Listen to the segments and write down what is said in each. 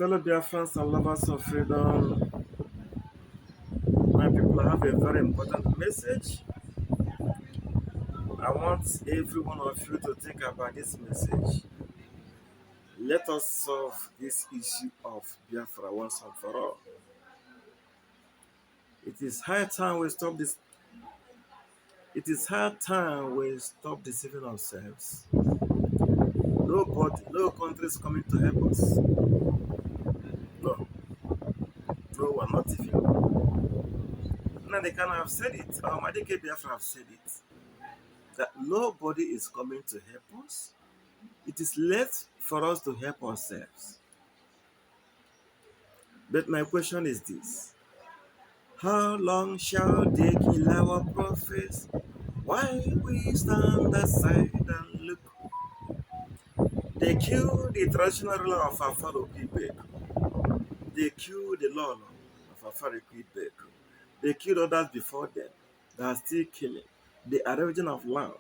Fellow Biafrans and lovers of freedom, my people, I have a very important message. I want every one of you to think about this message. Let us solve this issue of Biafra once and for all. It is high time we stop this. It is high time we stop deceiving ourselves. Nobody, no country is coming to help us. No, no one, not even. Now they can have said it. Madike Biafra have said it. That nobody is coming to help us. It is left for us to help ourselves. But my question is this: how long shall they kill our prophets while we stand aside and look? They killed the traditional ruler of Afaro Quebec. They killed the Lord of Afaro Quebec. They killed others before them. They are still killing. The erosion of land,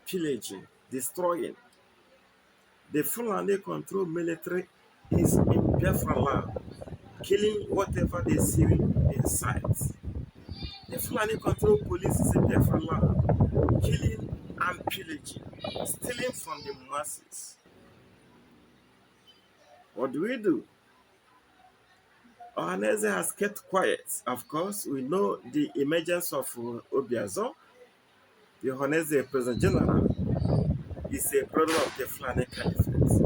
pillaging, destroying. The Fulani control military is in Biafra land, killing whatever they see in sight. The Fulani control police is in Biafra land, killing and pillaging, stealing from the masses. What do we do? Ohaneze has kept quiet. Of course, we know the emergence of Obiazo, the Ohaneze President General, is a brother of the Fulani Caliphate.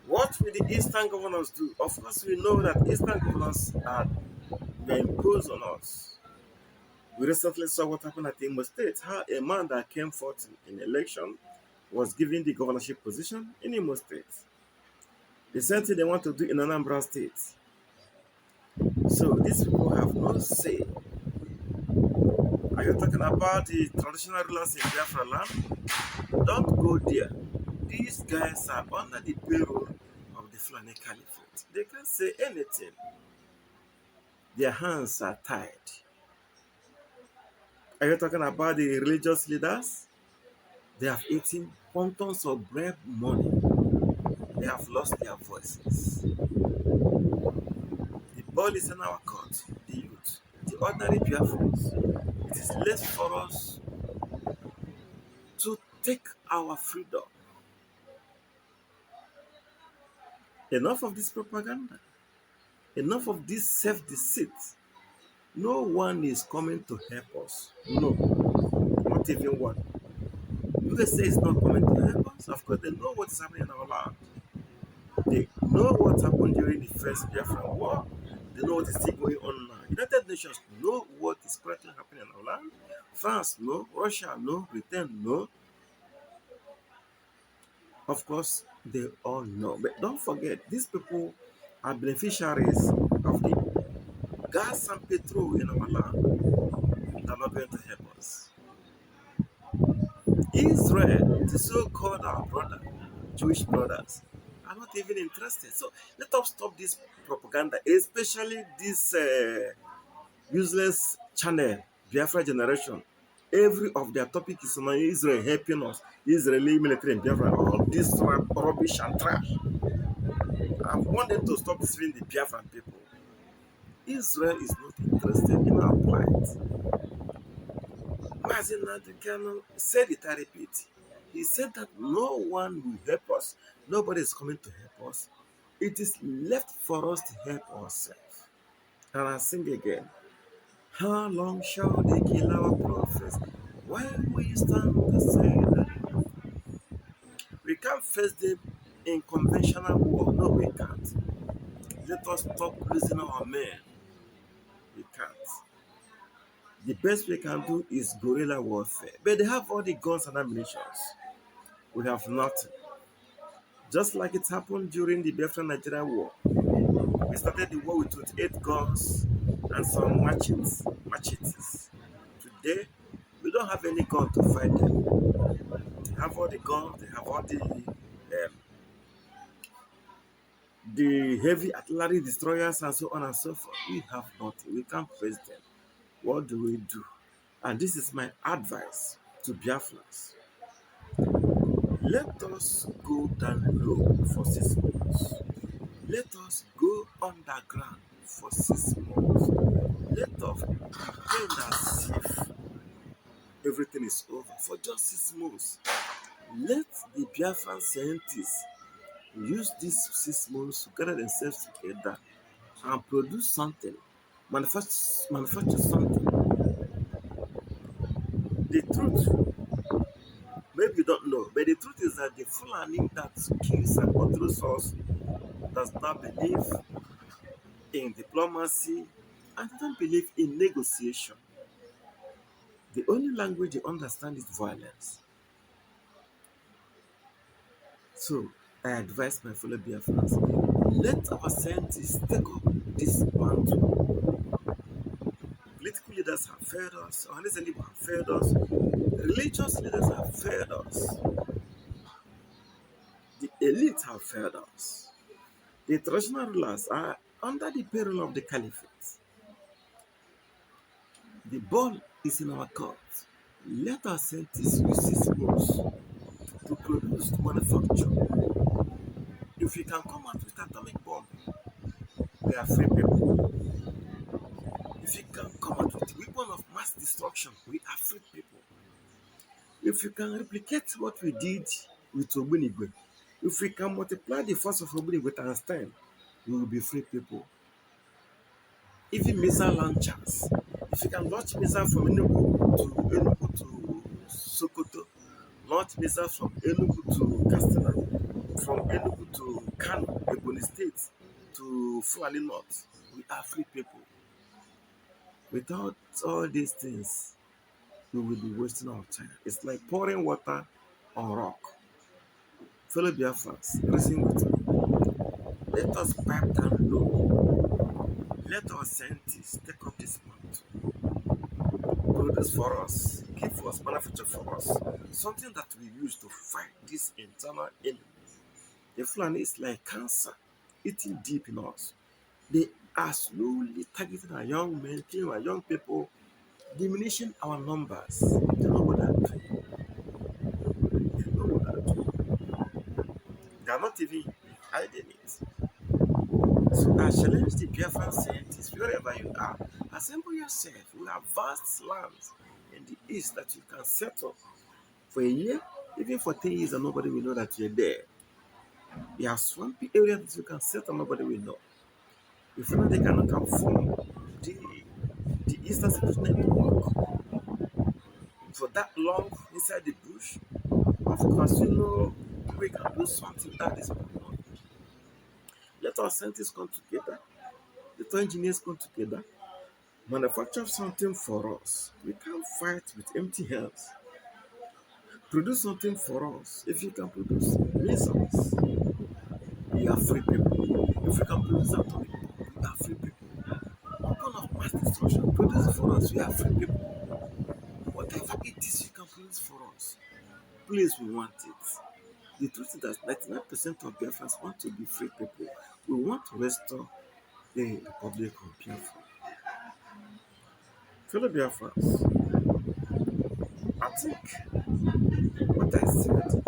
What will the Eastern governors do? Of course, we know that Eastern governors were imposed on us. We recently saw what happened at Imo State, how a man that came forth in election was given the governorship position in Imo State. The same thing they want to do in Anambra State. So these people have no say. Are you talking about the traditional rulers in Biafra land? Don't go there. These guys are under the payroll of the Fulani Caliphate. They can't say anything. Their hands are tied. Are you talking about the religious leaders? They have eaten quantities of bread money. They have lost their voices. The ball is in our court, the youth, the ordinary Biafrans. It is left for us to take our freedom. Enough of this propaganda. Enough of this self-deceit. No one is coming to help us. No, not even one. USA is not coming to help us. Of course, they know what is happening in our land. They know what happened during the first Biafran war. They know what is still going on now. United Nations know what is currently happening in our land. France know, Russia know, Britain know. Of course, they all know. But don't forget, these people are beneficiaries of the gas and petrol in our land. They're not going to help us. Israel, the so-called our brother, Jewish brothers, are not even interested. So let us stop this propaganda, especially this useless channel, Biafra Generation. Every of their topic is on Israel helping us, Israeli military in Biafra, all this rubbish and trash. I want them to stop deceiving the Biafran people. Israel is not interested in our plight. Mazin Nadikano said it, I repeat. He said that no one will help us. Nobody is coming to help us. It is left for us to help ourselves. And I sing again. How long shall they kill our prophets while we stand aside? We can't face them in conventional war. No, we can't. Let us stop losing our men. We can't. The best we can do is guerrilla warfare. But they have all the guns and ammunition. We have nothing. Just like it happened during the Biafra Nigeria war. We started the war with 28 guns and some machetes. Today, we don't have any gun to fight them. They have all the guns, they have all the heavy artillery destroyers and so on and so forth. We have nothing. We can't face them. What do we do? And this is my advice to Biafrans. Let us go down low for 6 months. Let us go underground for 6 months. Let us pretend as if everything is over for just 6 months. Let the Biafran scientists use these 6 months to gather themselves together and produce something, manufacture something. The truth, maybe you don't know, but the truth is that the Fulani that kills and controls us does not believe in diplomacy and don't believe in negotiation. The only language they understand is violence. So I advise my fellow Biafrans, let our scientists take up this mantle. Political leaders have failed us, organized leaders have failed us, religious leaders have failed us, the elite have failed us. The traditional rulers are under the peril of the caliphate. The ball is in our court. Let our scientists use these moves to produce, to manufacture. If we can come out with atomic bomb, we are free people. If we can come out with weapon of mass destruction, we are free people. If we can replicate what we did with Ogbunigwe, if we can multiply the force of Ogbunigwe with Einstein, we will be free people. Even missile launchers, if you can launch missiles from Enugu to Sokoto, launch missiles from Enugu to Katsina, from Enugu to Kano, Ebony State, to Fulani North, we are free people. Without all these things, we will be wasting our time. It's like pouring water on rock. Fellow Biafrans, listen with me. Let us pipe down low. Let our scientists take up this mantle. Produce for us, give us, manufacture for us something that we use to fight this internal enemy. The Fulani is like cancer eating deep in us. They are slowly targeting our young men, killing our young people, diminishing our numbers. They know what they're doing. They know what they're doing. They are not even hiding it. So I challenge the Biafran scientists, wherever you are, assemble yourself. We have vast lands in the east that you can settle for a year, even for 10 years, and nobody will know that you're there. We have swampy areas that you can settle, nobody will know. If you know they cannot conform the, the Eastern Security Network for that long inside the bush, of course, you know, we can do something that is going on. Let our scientists come together, let our engineers come together, manufacture something for us. We can't fight with empty hands. Produce something for us. If you can produce missiles, we are free people. If we can produce atomic bomb, we are free people. Weapon of mass destruction, produce it for us, we are free people. Whatever it is you can produce for us, please, we want it. The truth is that 99% of Biafrans want to be free people. We want to restore the Republic of Biafra. Fellow Biafrans, I think what I said